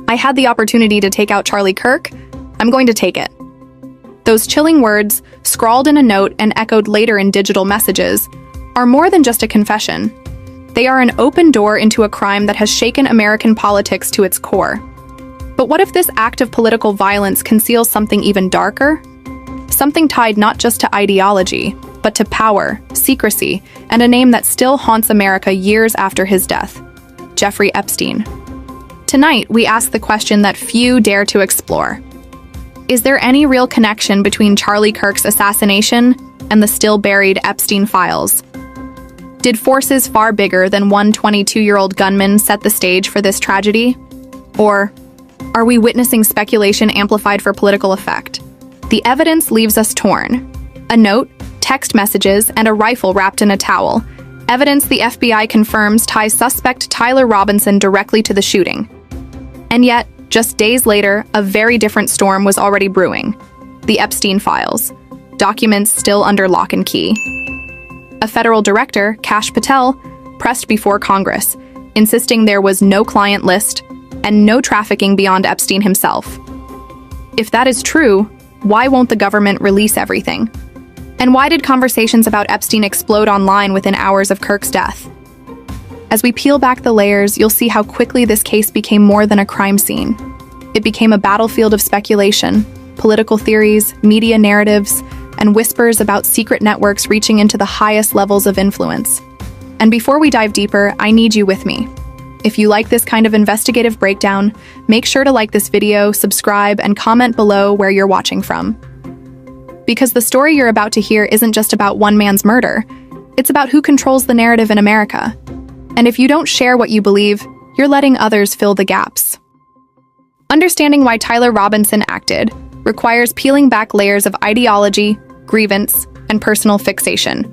I had the opportunity to take out Charlie Kirk. I'm going to take it. Those chilling words, scrawled in a note and echoed later in digital messages, are more than just a confession. They are an open door into a crime that has shaken American politics to its core. But what if this act of political violence conceals something even darker? Something tied not just to ideology, but to power, secrecy, and a name that still haunts America years after his death: Jeffrey Epstein. Tonight, we ask the question that few dare to explore. Is there any real connection between Charlie Kirk's assassination and the still-buried Epstein files? Did forces far bigger than one 22-year-old gunman set the stage for this tragedy? Or are we witnessing speculation amplified for political effect? The evidence leaves us torn. A note, text messages, and a rifle wrapped in a towel. Evidence the FBI confirms ties suspect Tyler Robinson directly to the shooting. And yet, just days later, a very different storm was already brewing. The Epstein files. Documents still under lock and key. A federal director, Kash Patel, pressed before Congress, insisting there was no client list and no trafficking beyond Epstein himself. If that is true, why won't the government release everything? And why did conversations about Epstein explode online within hours of Kirk's death? As we peel back the layers, you'll see how quickly this case became more than a crime scene. It became a battlefield of speculation, political theories, media narratives, and whispers about secret networks reaching into the highest levels of influence. And before we dive deeper, I need you with me. If you like this kind of investigative breakdown, make sure to like this video, subscribe, and comment below where you're watching from. Because the story you're about to hear isn't just about one man's murder, it's about who controls the narrative in America. And if you don't share what you believe, you're letting others fill the gaps. Understanding why Tyler Robinson acted requires peeling back layers of ideology, grievance, and personal fixation.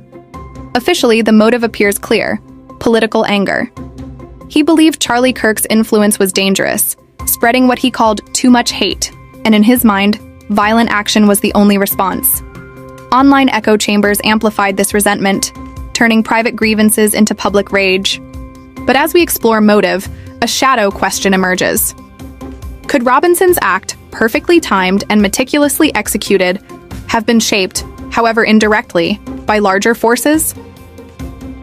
Officially, the motive appears clear: political anger. He believed Charlie Kirk's influence was dangerous, spreading what he called too much hate, and in his mind, violent action was the only response. Online echo chambers amplified this resentment, turning private grievances into public rage. But as we explore motive, a shadow question emerges. Could Robinson's act, perfectly timed and meticulously executed, have been shaped, however indirectly, by larger forces?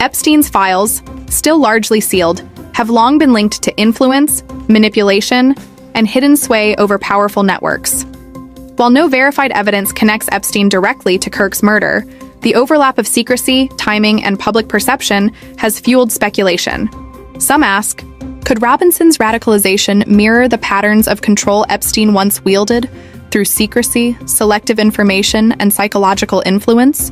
Epstein's files, still largely sealed, have long been linked to influence, manipulation, and hidden sway over powerful networks. While no verified evidence connects Epstein directly to Kirk's murder, the overlap of secrecy, timing, and public perception has fueled speculation. Some ask, could Robinson's radicalization mirror the patterns of control Epstein once wielded through secrecy, selective information, and psychological influence?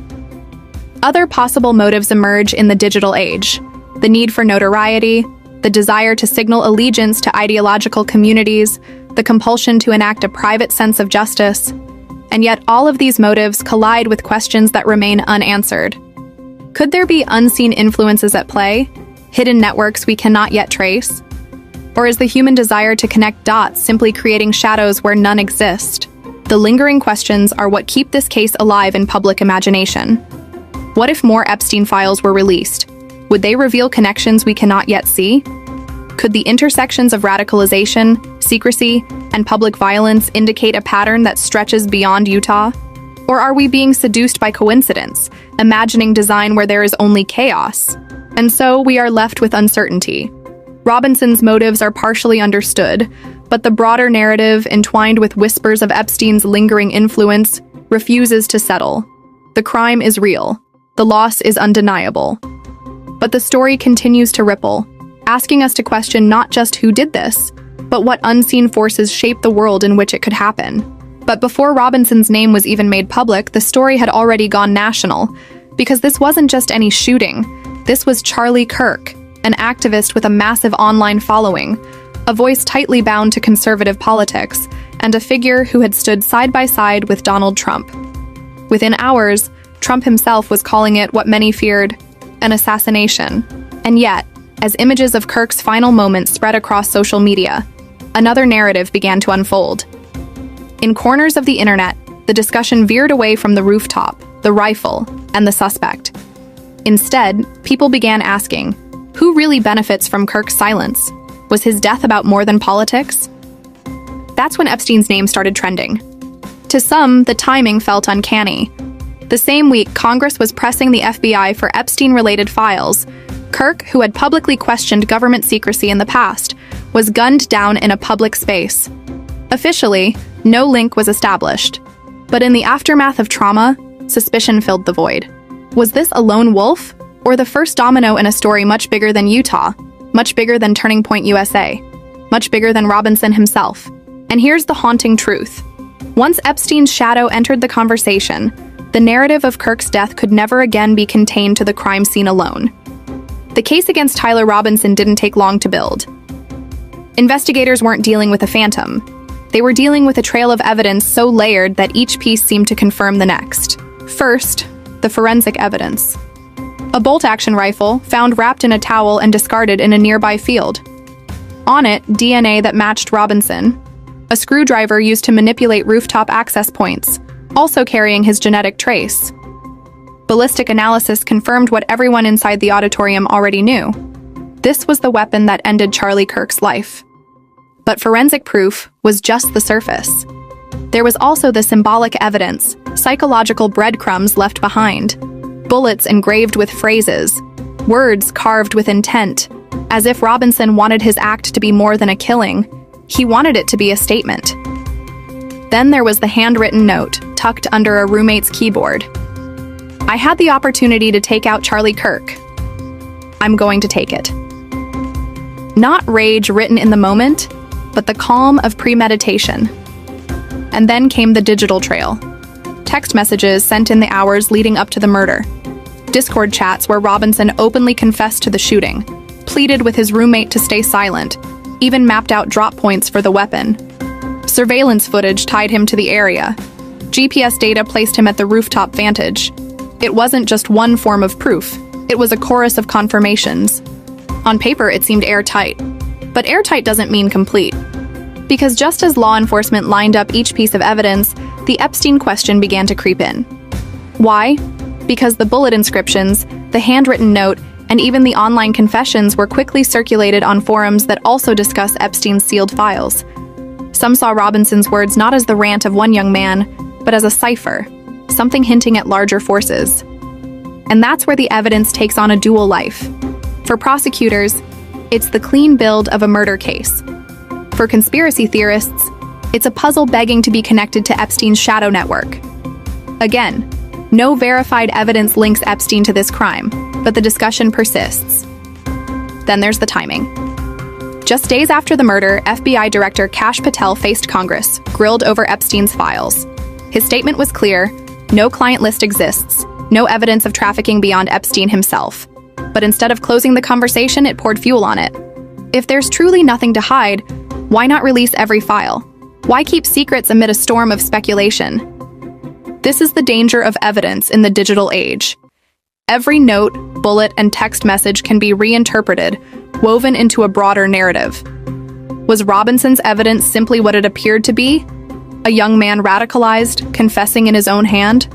Other possible motives emerge in the digital age: the need for notoriety, the desire to signal allegiance to ideological communities, the compulsion to enact a private sense of justice. And yet all of these motives collide with questions that remain unanswered. Could there be unseen influences at play, hidden networks we cannot yet trace? Or is the human desire to connect dots simply creating shadows where none exist? The lingering questions are what keep this case alive in public imagination. What if more Epstein files were released? Would they reveal connections we cannot yet see? Could the intersections of radicalization, secrecy, and public violence indicate a pattern that stretches beyond Utah? Or are we being seduced by coincidence, imagining design where there is only chaos? And so we are left with uncertainty. Robinson's motives are partially understood, but the broader narrative, entwined with whispers of Epstein's lingering influence, refuses to settle. The crime is real. The loss is undeniable. But the story continues to ripple, asking us to question not just who did this, but what unseen forces shaped the world in which it could happen. But before Robinson's name was even made public, the story had already gone national, because this wasn't just any shooting. This was Charlie Kirk, an activist with a massive online following, a voice tightly bound to conservative politics, and a figure who had stood side by side with Donald Trump. Within hours, Trump himself was calling it what many feared, an assassination. And yet, as images of Kirk's final moments spread across social media, another narrative began to unfold. In corners of the internet, the discussion veered away from the rooftop, the rifle, and the suspect. Instead, people began asking, who really benefits from Kirk's silence? Was his death about more than politics? That's when Epstein's name started trending. To some, the timing felt uncanny. The same week, Congress was pressing the FBI for Epstein-related files. Kirk, who had publicly questioned government secrecy in the past, was gunned down in a public space. Officially, no link was established. But in the aftermath of trauma, suspicion filled the void. Was this a lone wolf, or the first domino in a story much bigger than Utah, much bigger than Turning Point USA, much bigger than Robinson himself? And here's the haunting truth. Once Epstein's shadow entered the conversation, the narrative of Kirk's death could never again be contained to the crime scene alone. The case against Tyler Robinson didn't take long to build. Investigators weren't dealing with a phantom. They were dealing with a trail of evidence so layered that each piece seemed to confirm the next. First, the forensic evidence. A bolt-action rifle found wrapped in a towel and discarded in a nearby field. On it, DNA that matched Robinson. A screwdriver used to manipulate rooftop access points, also carrying his genetic trace. Ballistic analysis confirmed what everyone inside the auditorium already knew. This was the weapon that ended Charlie Kirk's life. But forensic proof was just the surface. There was also the symbolic evidence, psychological breadcrumbs left behind, bullets engraved with phrases, words carved with intent, as if Robinson wanted his act to be more than a killing. He wanted it to be a statement. Then there was the handwritten note, tucked under a roommate's keyboard. I had the opportunity to take out Charlie Kirk. I'm going to take it. Not rage written in the moment, but the calm of premeditation. And then came the digital trail. Text messages sent in the hours leading up to the murder. Discord chats where Robinson openly confessed to the shooting, pleaded with his roommate to stay silent, even mapped out drop points for the weapon. Surveillance footage tied him to the area. GPS data placed him at the rooftop vantage. It wasn't just one form of proof. It was a chorus of confirmations. On paper, it seemed airtight. But airtight doesn't mean complete. Because just as law enforcement lined up each piece of evidence, the Epstein question began to creep in. Why? Because the bullet inscriptions, the handwritten note, and even the online confessions were quickly circulated on forums that also discuss Epstein's sealed files. Some saw Robinson's words not as the rant of one young man, but as a cipher, something hinting at larger forces. And that's where the evidence takes on a dual life. For prosecutors, it's the clean build of a murder case. For conspiracy theorists, it's a puzzle begging to be connected to Epstein's shadow network. Again, no verified evidence links Epstein to this crime, but the discussion persists. Then there's the timing. Just days after the murder, FBI Director Kash Patel faced Congress, grilled over Epstein's files. His statement was clear: no client list exists, no evidence of trafficking beyond Epstein himself. But instead of closing the conversation, it poured fuel on it. If there's truly nothing to hide, why not release every file? Why keep secrets amid a storm of speculation? This is the danger of evidence in the digital age. Every note, bullet, and text message can be reinterpreted, woven into a broader narrative. Was Robinson's evidence simply what it appeared to be? A young man radicalized, confessing in his own hand?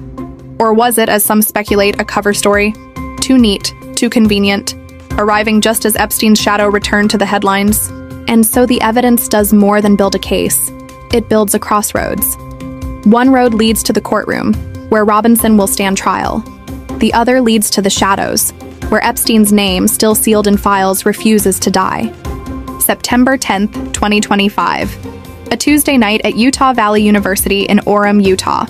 Or was it, as some speculate, a cover story? Too neat, too convenient, arriving just as Epstein's shadow returned to the headlines. And so the evidence does more than build a case. It builds a crossroads. One road leads to the courtroom, where Robinson will stand trial. The other leads to the shadows, where Epstein's name, still sealed in files, refuses to die. September 10th, 2025. A Tuesday night at Utah Valley University in Orem, Utah.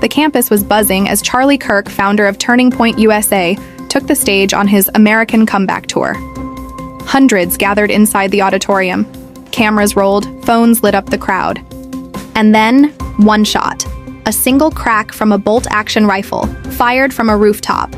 The campus was buzzing as Charlie Kirk, founder of Turning Point USA, took the stage on his American Comeback Tour. Hundreds gathered inside the auditorium. Cameras rolled, phones lit up the crowd. And then, one shot. A single crack from a bolt-action rifle, fired from a rooftop.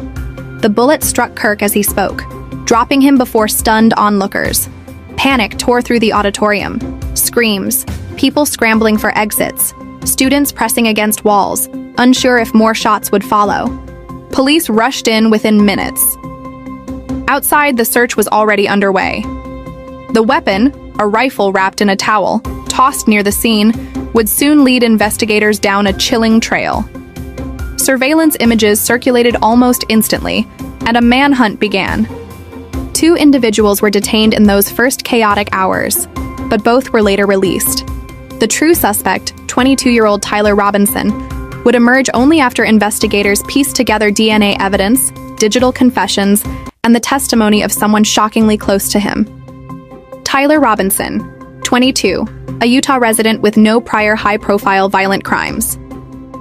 The bullet struck Kirk as he spoke, dropping him before stunned onlookers. Panic tore through the auditorium. Screams, people scrambling for exits, students pressing against walls, unsure if more shots would follow. Police rushed in within minutes. Outside, the search was already underway. The weapon, a rifle wrapped in a towel, tossed near the scene, would soon lead investigators down a chilling trail. Surveillance images circulated almost instantly, and a manhunt began. 2 individuals were detained in those first chaotic hours, but both were later released. The true suspect, 22-year-old Tyler Robinson, would emerge only after investigators pieced together DNA evidence, digital confessions, and the testimony of someone shockingly close to him. Tyler Robinson, 22, a Utah resident with no prior high-profile violent crimes.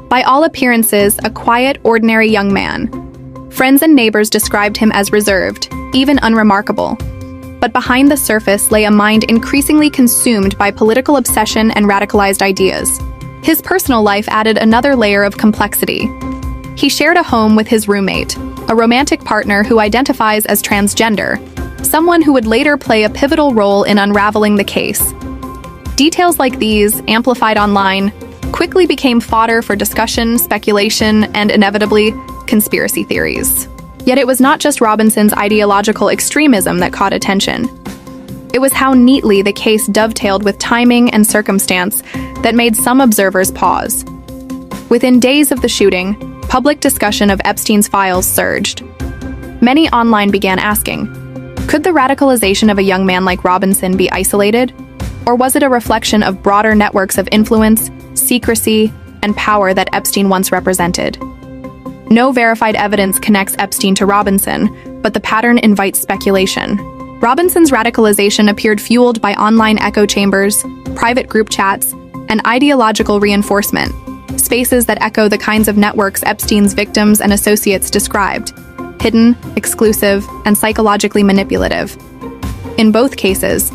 By all appearances, a quiet, ordinary young man. Friends and neighbors described him as reserved, even unremarkable. But behind the surface lay a mind increasingly consumed by political obsession and radicalized ideas. His personal life added another layer of complexity. He shared a home with his roommate, a romantic partner who identifies as transgender, someone who would later play a pivotal role in unraveling the case. Details like these, amplified online, quickly became fodder for discussion, speculation, and inevitably, conspiracy theories. Yet it was not just Robinson's ideological extremism that caught attention. It was how neatly the case dovetailed with timing and circumstance that made some observers pause. Within days of the shooting, public discussion of Epstein's files surged. Many online began asking, could the radicalization of a young man like Robinson be isolated? Or was it a reflection of broader networks of influence, secrecy, and power that Epstein once represented? No verified evidence connects Epstein to Robinson, but the pattern invites speculation. Robinson's radicalization appeared fueled by online echo chambers, private group chats, and ideological reinforcement, spaces that echo the kinds of networks Epstein's victims and associates described: hidden, exclusive, and psychologically manipulative. In both cases,